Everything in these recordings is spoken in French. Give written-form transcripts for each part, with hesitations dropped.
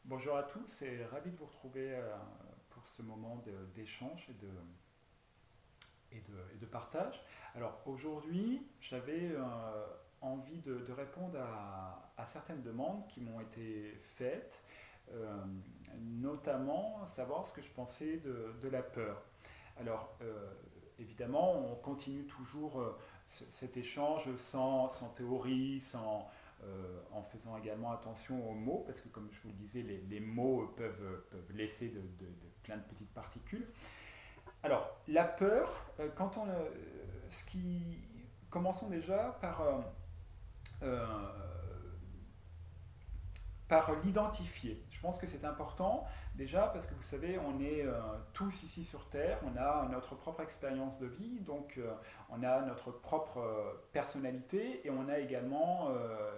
Bonjour à tous et ravi de vous retrouver pour ce moment d'échange et de partage. Alors aujourd'hui, j'avais envie de répondre à certaines demandes qui m'ont été faites, euh, notamment savoir ce que je pensais de la peur. Alors évidemment, on continue toujours cet échange sans théorie, en faisant également attention aux mots, parce que comme je vous le disais, les mots peuvent laisser plein de petites particules. Alors, la peur, ce qui, commençons déjà euh, par l'identifier. Je pense que c'est important déjà parce que vous savez, on est tous ici sur Terre, on a notre propre expérience de vie, donc on a notre propre personnalité et on a également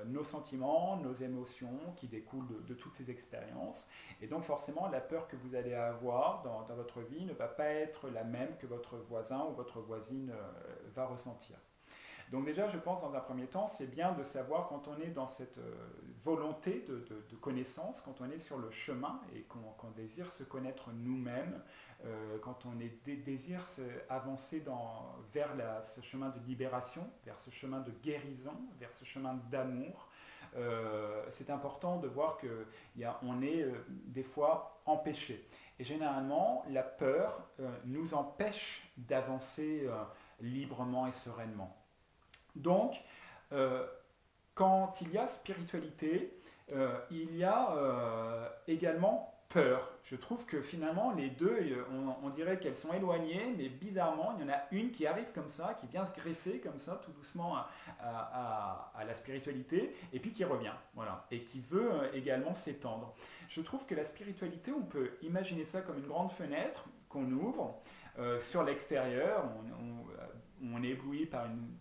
nos sentiments, nos émotions qui découlent de toutes ces expériences. Et donc forcément, la peur que vous allez avoir dans votre vie ne va pas être la même que votre voisin ou votre voisine va ressentir. Donc déjà, je pense dans un premier temps, c'est bien de savoir quand on est dans cette volonté de connaissance, quand on est sur le chemin et qu'on désire se connaître nous-mêmes, quand on désire avancer vers ce chemin de libération, vers ce chemin de guérison, vers ce chemin d'amour, c'est important de voir qu'on est des fois empêché. Et généralement, la peur nous empêche d'avancer librement et sereinement. Donc, euh, quand il y a spiritualité, il y a également peur. Je trouve que finalement, les deux, on dirait qu'elles sont éloignées, mais bizarrement, il y en a une qui arrive comme ça, qui vient se greffer comme ça, tout doucement, à la spiritualité, et puis qui revient, voilà, et qui veut également s'étendre. Je trouve que la spiritualité, on peut imaginer ça comme une grande fenêtre qu'on ouvre sur l'extérieur. On est ébloui par une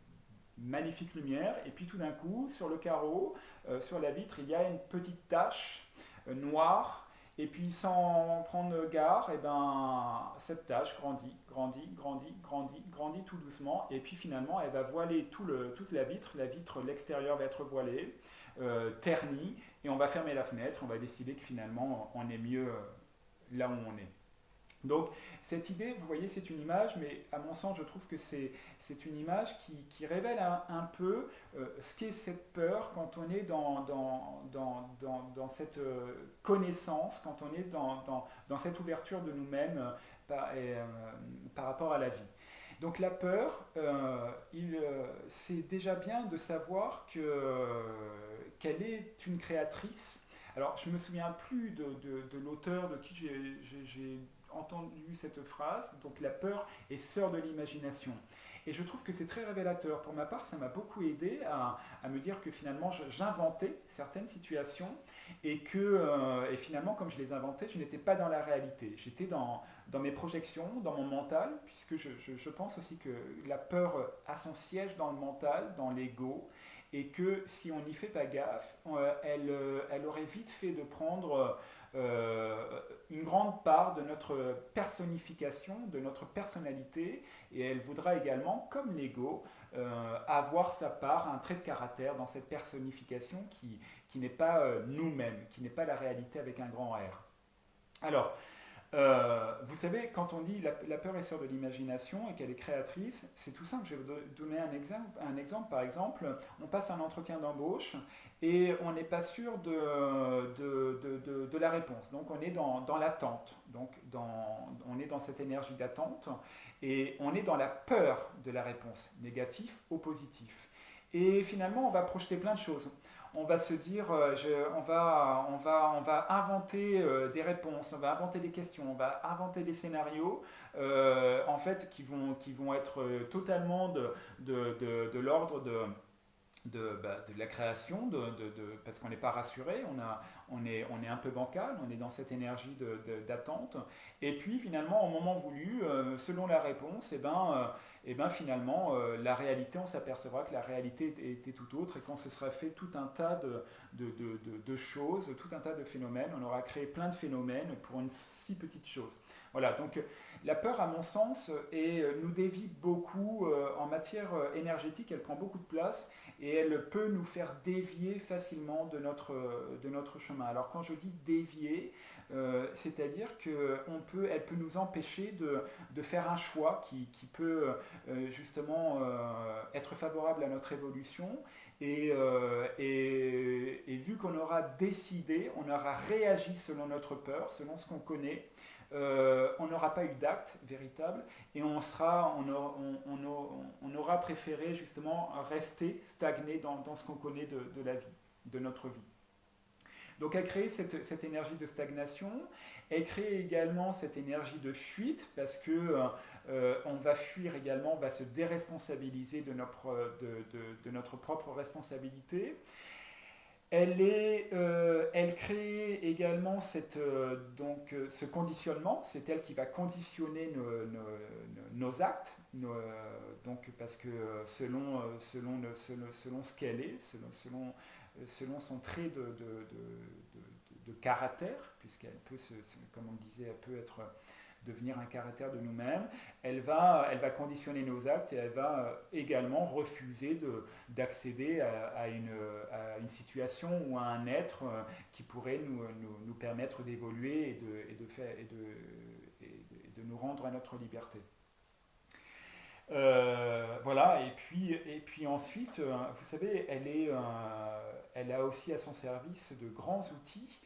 magnifique lumière, et puis tout d'un coup, sur le carreau, sur la vitre, il y a une petite tache noire, et puis sans prendre garde, et ben, cette tache grandit, grandit, grandit, grandit, grandit tout doucement, et puis finalement, elle va voiler toute la vitre, l'extérieur va être voilé, terni, et on va fermer la fenêtre, on va décider que finalement, on est mieux là où on est. Donc cette idée, vous voyez, c'est une image, mais à mon sens, je trouve que c'est une image qui révèle un peu ce qu'est cette peur quand on est dans cette connaissance, quand on est dans cette ouverture de nous-mêmes par rapport à la vie. Donc la peur, c'est déjà bien de savoir qu'elle est une créatrice. Alors je ne me souviens plus de l'auteur de qui j'ai entendu cette phrase, donc la peur est sœur de l'imagination. Et je trouve que c'est très révélateur. Pour ma part, ça m'a beaucoup aidé à me dire que finalement, j'inventais certaines situations et finalement, comme je les inventais, je n'étais pas dans la réalité. J'étais dans mes projections, dans mon mental, puisque je pense aussi que la peur a son siège dans le mental, dans l'ego, et que si on n'y fait pas gaffe, elle aurait vite fait de prendre une grande part de notre personnification, de notre personnalité, et elle voudra également, comme l'ego, avoir sa part, un trait de caractère dans cette personnification qui n'est pas nous-mêmes, qui n'est pas la réalité avec un grand R. Alors, vous savez, quand on dit la peur est sœur de l'imagination et qu'elle est créatrice, c'est tout simple. Je vais vous donner un exemple. Par exemple, on passe un entretien d'embauche et on n'est pas sûr de la réponse. Donc on est dans l'attente. Donc on est dans cette énergie d'attente et on est dans la peur de la réponse, négatif ou positif. Et finalement, on va projeter plein de choses. On va se dire, on va inventer des réponses, on va inventer des questions, on va inventer des scénarios, en fait, qui vont être totalement de l'ordre de la création, parce qu'on n'est pas rassuré, on est un peu bancal, on est dans cette énergie d'attente. Et puis finalement, au moment voulu, selon la réponse, et ben finalement, la réalité, on s'apercevra que la réalité était tout autre et qu'on se serait fait tout un tas de choses, tout un tas de phénomènes. On aura créé plein de phénomènes pour une si petite chose. Voilà, donc la peur, à mon sens, nous dévie beaucoup en matière énergétique, elle prend beaucoup de place et elle peut nous faire dévier facilement de notre chemin. Alors quand je dis dévier, c'est-à-dire qu'elle peut nous empêcher de faire un choix qui peut justement être favorable à notre évolution. Et vu qu'on aura décidé, on aura réagi selon notre peur, selon ce qu'on connaît, on n'aura pas eu d'acte véritable et on aura préféré justement rester stagné dans ce qu'on connaît de la vie, de notre vie. Donc elle crée cette énergie de stagnation, elle crée également cette énergie de fuite parce que on va fuir également, on va se déresponsabiliser de notre propre responsabilité. Elle crée également ce conditionnement, c'est elle qui va conditionner nos actes, donc parce que selon ce qu'elle est, selon son trait de caractère, puisqu'elle peut, comme on disait, elle peut devenir un caractère de nous-mêmes, elle va conditionner nos actes et elle va également refuser d'accéder à une situation ou à un être qui pourrait nous permettre d'évoluer et de nous rendre à notre liberté. Voilà, et puis ensuite, vous savez, elle a aussi à son service de grands outils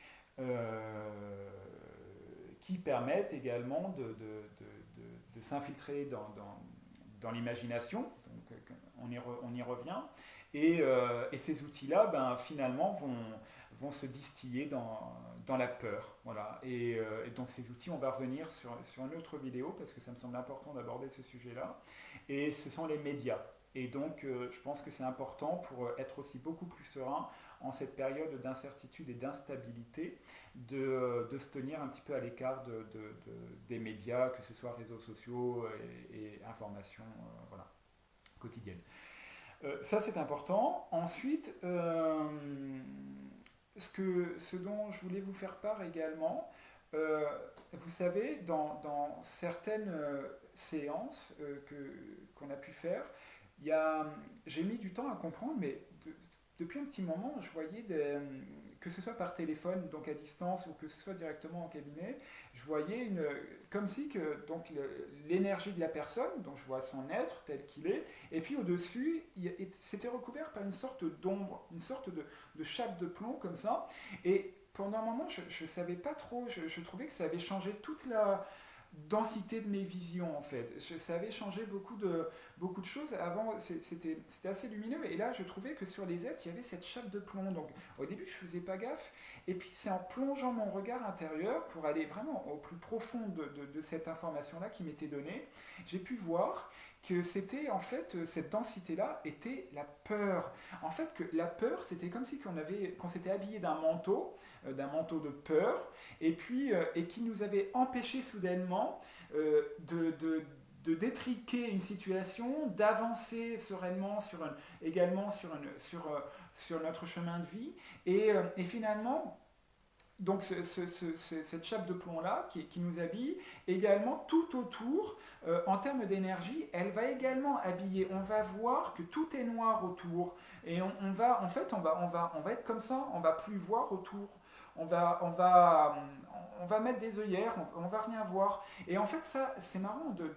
qui permettent également de s'infiltrer dans l'imagination. Donc, on y revient. Et ces outils-là, finalement, vont se distiller dans la peur. Voilà. Et donc ces outils, on va revenir sur une autre vidéo parce que ça me semble important d'aborder ce sujet-là. Et ce sont les médias. Et donc je pense que c'est important pour être aussi beaucoup plus serein en cette période d'incertitude et d'instabilité de se tenir un petit peu à l'écart des médias, que ce soit réseaux sociaux et informations voilà, quotidiennes. Ça c'est important. Ensuite, ce dont je voulais vous faire part également, vous savez, dans certaines séances qu'on a pu faire, j'ai mis du temps à comprendre, mais depuis un petit moment, je voyais que ce soit par téléphone, donc à distance, ou que ce soit directement en cabinet, je voyais comme si donc l'énergie de la personne, donc je vois son être tel qu'il est, et puis au-dessus, c'était recouvert par une sorte d'ombre, une sorte de chape de plomb comme ça, et pendant un moment, je ne savais pas trop, je trouvais que ça avait changé toute la densité de mes visions en fait. Ça avait changé beaucoup de choses. Avant, c'était assez lumineux et là, je trouvais que sur les êtres, il y avait cette chape de plomb. Donc au début, je faisais pas gaffe. Et puis c'est en plongeant mon regard intérieur pour aller vraiment au plus profond de cette information-là qui m'était donnée, j'ai pu voir que c'était en fait, cette densité-là était la peur. En fait, que la peur, c'était comme si qu'on s'était habillé d'un manteau de peur, et qui nous avait empêché soudainement de détriquer une situation, d'avancer sereinement également sur notre chemin de vie, et finalement, donc cette chape de plomb-là qui nous habille, également tout autour, en termes d'énergie, elle va également habiller. On va voir que tout est noir autour. Et on va être comme ça, on va plus voir autour. On va mettre des œillères, on va rien voir. Et en fait, ça, c'est marrant de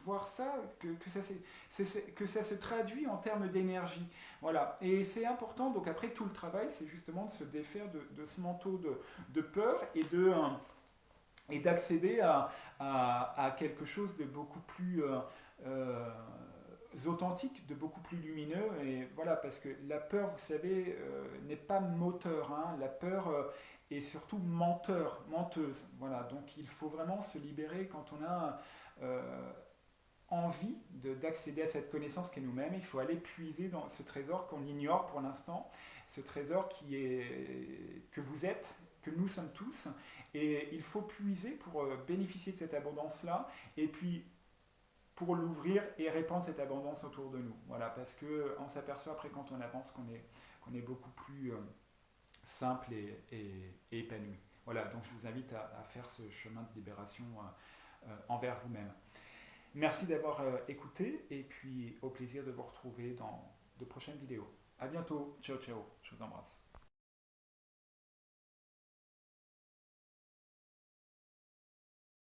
voir ça, que ça se traduit en termes d'énergie. Voilà. Et c'est important, donc après tout le travail, c'est justement de se défaire de ce manteau de peur et d'accéder à quelque chose de beaucoup plus authentique, de beaucoup plus lumineux. Et voilà, parce que la peur, vous savez, n'est pas moteur. Hein. La peur est surtout menteuse. Voilà, donc il faut vraiment se libérer quand on a envie d'accéder à cette connaissance qu'est nous-mêmes. Il faut aller puiser dans ce trésor qu'on ignore pour l'instant, ce trésor que vous êtes, que nous sommes tous. Et il faut puiser pour bénéficier de cette abondance-là, et puis pour l'ouvrir et répandre cette abondance autour de nous. Voilà, parce qu'on s'aperçoit après quand on avance qu'on est beaucoup plus simple et épanoui. Voilà, donc je vous invite à faire ce chemin de libération envers vous-même. Merci d'avoir écouté et puis au plaisir de vous retrouver dans de prochaines vidéos. À bientôt. Ciao, ciao. Je vous embrasse.